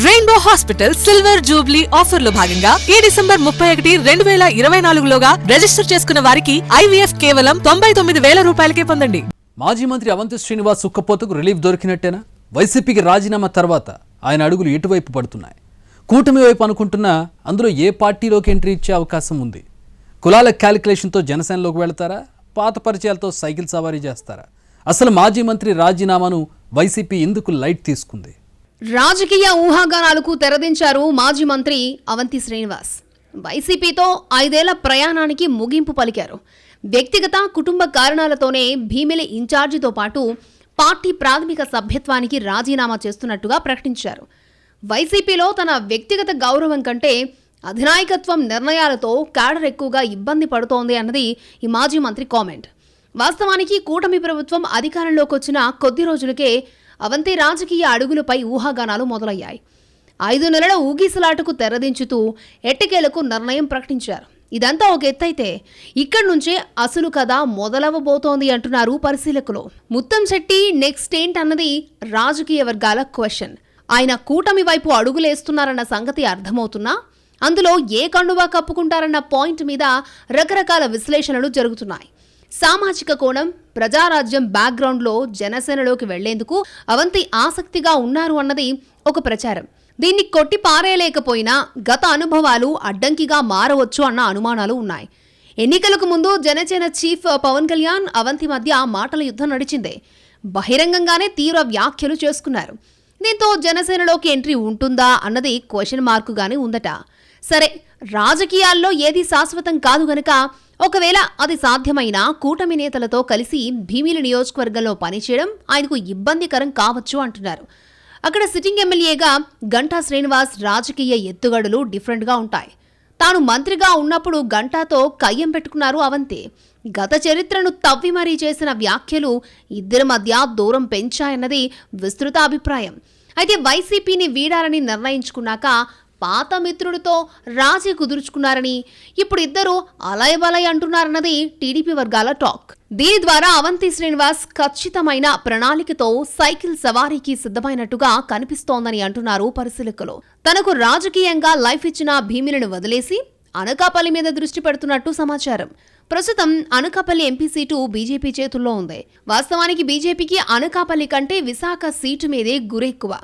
Rainbow hospital silver Jubilee offer లో భాగంగా ఈ డిసెంబర్ 31, 2024 లోగా రిజిస్టర్ చేసుకున్న వారికి IVF కేవలం 99,000 రూపాయలకే పొందండి. మాజీ మంత్రి అవంతి శ్రీనివాస్ సుక్కపోతకు రిలీఫ్ దొరికినట్టేనా? వైసీపీకి రాజీనామా తర్వాత ఆయన అడుగులు ఎటువైపు పడుతున్నాయి? కూటమి వైపు అనుకుంటున్నా అందులో ఏ పార్టీలోకి ఎంట్రీ ఇచ్చే అవకాశం ఉంది? కులాల క్యాలిక్యులేషన్తో జనసేనలోకి వెళతారా? పాత పరిచయాలతో సైకిల్ సవారీ చేస్తారా? అసలు మాజీ మంత్రి రాజీనామాను వైసీపీ ఎందుకు లైట్ తీసుకుంది? రాజకీయ ఊహాగానాలకు తెరదించారు మాజీ మంత్రి అవంతి శ్రీనివాస్. వైసీపీతో 5 ఏళ్ల ప్రయాణానికి ముగింపు పలికారు. వ్యక్తిగత కుటుంబ కారణాలతోనే భీమిలి ఇన్ఛార్జితో పాటు పార్టీ ప్రాథమిక సభ్యత్వానికి రాజీనామా చేస్తున్నట్టుగా ప్రకటించారు. వైసీపీలో తన వ్యక్తిగత గౌరవం కంటే అధినాయకత్వం నిర్ణయాలతో క్యాడర్ ఎక్కువగా ఇబ్బంది పడుతోంది అన్నది ఈ మాజీ మంత్రి కామెంట్. వాస్తవానికి కూటమి ప్రభుత్వం అధికారంలోకి వచ్చిన కొద్ది రోజులకే అవంతి రాజకీయ అడుగులపై ఊహాగానాలు మొదలయ్యాయి. 5 నెలల ఊగిసలాటకు తెరదించుతూ ఎట్టకేలకు నిర్ణయం ప్రకటించారు. ఇదంతా ఒక ఎత్తైతే ఇక్కడి నుంచే అసలు కథ మొదలవబోతోంది అంటున్నారు పరిశీలకులు. ముత్తంశెట్టి నెక్స్ట్ ఏంటన్నది రాజకీయ వర్గాల క్వశ్చన్. ఆయన కూటమి వైపు అడుగులేస్తున్నారన్న సంగతి అర్థమవుతున్నా అందులో ఏ కండువా కప్పుకుంటారన్న పాయింట్ మీద రకరకాల విశ్లేషణలు జరుగుతున్నాయి. సామాజిక కోణం, ప్రజారాజ్యం బ్యాక్గ్రౌండ్లో జనసేనలోకి వెళ్లేందుకు అవంతి ఆసక్తిగా ఉన్నారు అన్నది ఒక ప్రచారం. దీన్ని కొట్టి పారేయలేకపోయినా గత అనుభవాలు అడ్డంకిగా మారవచ్చు అన్న అనుమానాలు ఉన్నాయి. ఎన్నికలకు ముందు జనసేన చీఫ్ పవన్ కళ్యాణ్ అవంతి మధ్య మాటల యుద్ధం నడిచిందే. బహిరంగంగానే తీవ్ర వ్యాఖ్యలు చేసుకున్నారు. దీంతో జనసేనలోకి ఎంట్రీ ఉంటుందా అన్నది క్వశ్చన్ మార్కుగానే ఉందట. సరే, రాజకీయాల్లో ఏది శాశ్వతం కాదు గనక ఒకవేళ అది సాధ్యమైనా కూటమి నేతలతో కలిసి భీమిలి నియోజకవర్గంలో పనిచేయడం ఆయనకు ఇబ్బందికరం కావచ్చు అంటున్నారు. అక్కడ సిట్టింగ్ ఎమ్మెల్యేగా గంటా శ్రీనివాస్ రాజకీయ ఎత్తుగడలు డిఫరెంట్గా ఉంటాయి. తాను మంత్రిగా ఉన్నప్పుడు గంటాతో కయ్యం పెట్టుకున్నారు అవంతి. గత చరిత్రను తవ్వి మరీ చేసిన వ్యాఖ్యలు ఇద్దరి మధ్య దూరం పెంచాయన్నది విస్తృత అభిప్రాయం. అయితే వైసీపీని వీడాలని నిర్ణయించుకున్నాక పాత మిత్రుడితో రాజీ కుదుర్చుకున్నారని ఇప్పుడు ఇద్దరు అలయబలయ్ అంటున్నారన్నది టీడీపీ వర్గాల టాక్. దీని ద్వారా అవంతి శ్రీనివాస్ ఖచ్చితమైన ప్రణాళికతో సైకిల్ సవారీకి సిద్ధమైనట్టుగా కనిపిస్తోందని అంటున్నారు పరిశీలకులు. తనకు రాజకీయంగా లైఫ్ ఇచ్చిన భీమిలను వదిలేసి అనకాపల్లి మీద దృష్టి పెడుతున్నట్టు సమాచారం. ప్రస్తుతం అనకాపల్లి ఎంపీ సీటు బీజేపీ చేతుల్లో ఉంది. వాస్తవానికి బీజేపీకి అనకాపల్లి కంటే విశాఖ సీటు మీదే గురెక్కువ.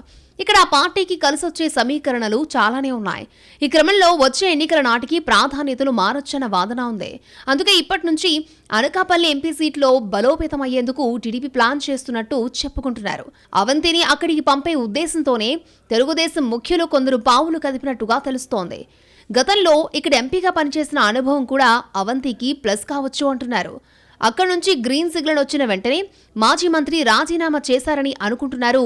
ఇక్కడ ఆ పార్టీకి కలిసొచ్చే సమీకరణలు చాలానే ఉన్నాయి. ఈ క్రమంలో వచ్చే ఎన్నికల నాటికి ప్రాధాన్యతలు మారొచ్చన్న వాదన ఉంది. అందుకే ఇప్పటి నుంచి అనకాపల్లి ఎంపీ సీట్లో బలోపేతమయ్యేందుకు టీడీపీ ప్లాన్ చేస్తున్నట్టు చెప్పుకుంటున్నారు. అవంతిని అక్కడికి పంపే ఉద్దేశంతోనే తెలుగుదేశం ముఖ్యులు కొందరు పావులు కదిపినట్టుగా తెలుస్తోంది. గతంలో ఇక్కడ ఎంపీగా పనిచేసిన అనుభవం కూడా అవంతికి ప్లస్ కావచ్చు అంటున్నారు. అక్కడి నుంచి గ్రీన్ సిగ్నల్ వచ్చిన వెంటనే మాజీ మంత్రి రాజీనామా చేశారని అనుకుంటున్నారు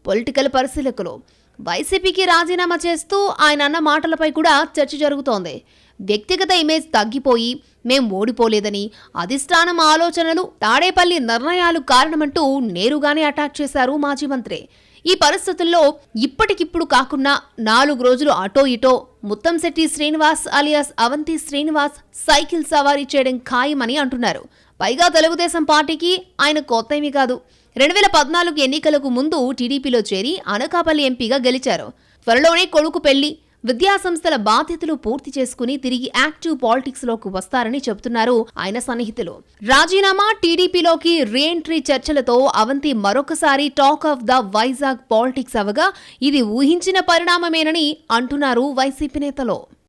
పొలిటికల్ పరిశీలకులు. వైసీపీకి రాజీనామా చేస్తూ ఆయన అన్న మాటలపై కూడా చర్చ జరుగుతోంది. వ్యక్తిగత ఇమేజ్ తగ్గిపోయి మేం ఓడిపోలేదని, అధిష్టానం ఆలోచనలు, తాడేపల్లి నిర్ణయాలు కారణమంటూ నేరుగానే అటాక్ చేశారు మాజీ మంత్రి. ఈ పరిస్థితుల్లో ఇప్పటికిప్పుడు కాకుండా 4 రోజులు అటో ఇటో ముత్తంశెట్టి శ్రీనివాస్ అలియాస్ అవంతి శ్రీనివాస్ సైకిల్ సవారీ చేయడం ఖాయమని అంటున్నారు. పైగా తెలుగుదేశం పార్టీకి ఆయన కొత్తేమీ కాదు. 2014 ఎన్నికలకు ముందు టీడీపీలో చేరి అనకాపల్లి ఎంపీగా గెలిచారు. త్వరలోనే కొడుకు పెళ్లి, విద్యాసంస్థల బాధ్యతలు పూర్తి చేసుకుని తిరిగి యాక్టివ్ పాలిటిక్స్ లోకి వస్తారని చెబుతున్నారు ఆయన సన్నిహితులు. రాజీనామా, టీడీపీలోకి రీఎంట్రీ చర్చలతో అవంతి మరొకసారి talk of the Vizag politics అవగా ఇది ఊహించిన పరిణామమేనని అంటున్నారు వైసీపీ నేతలు.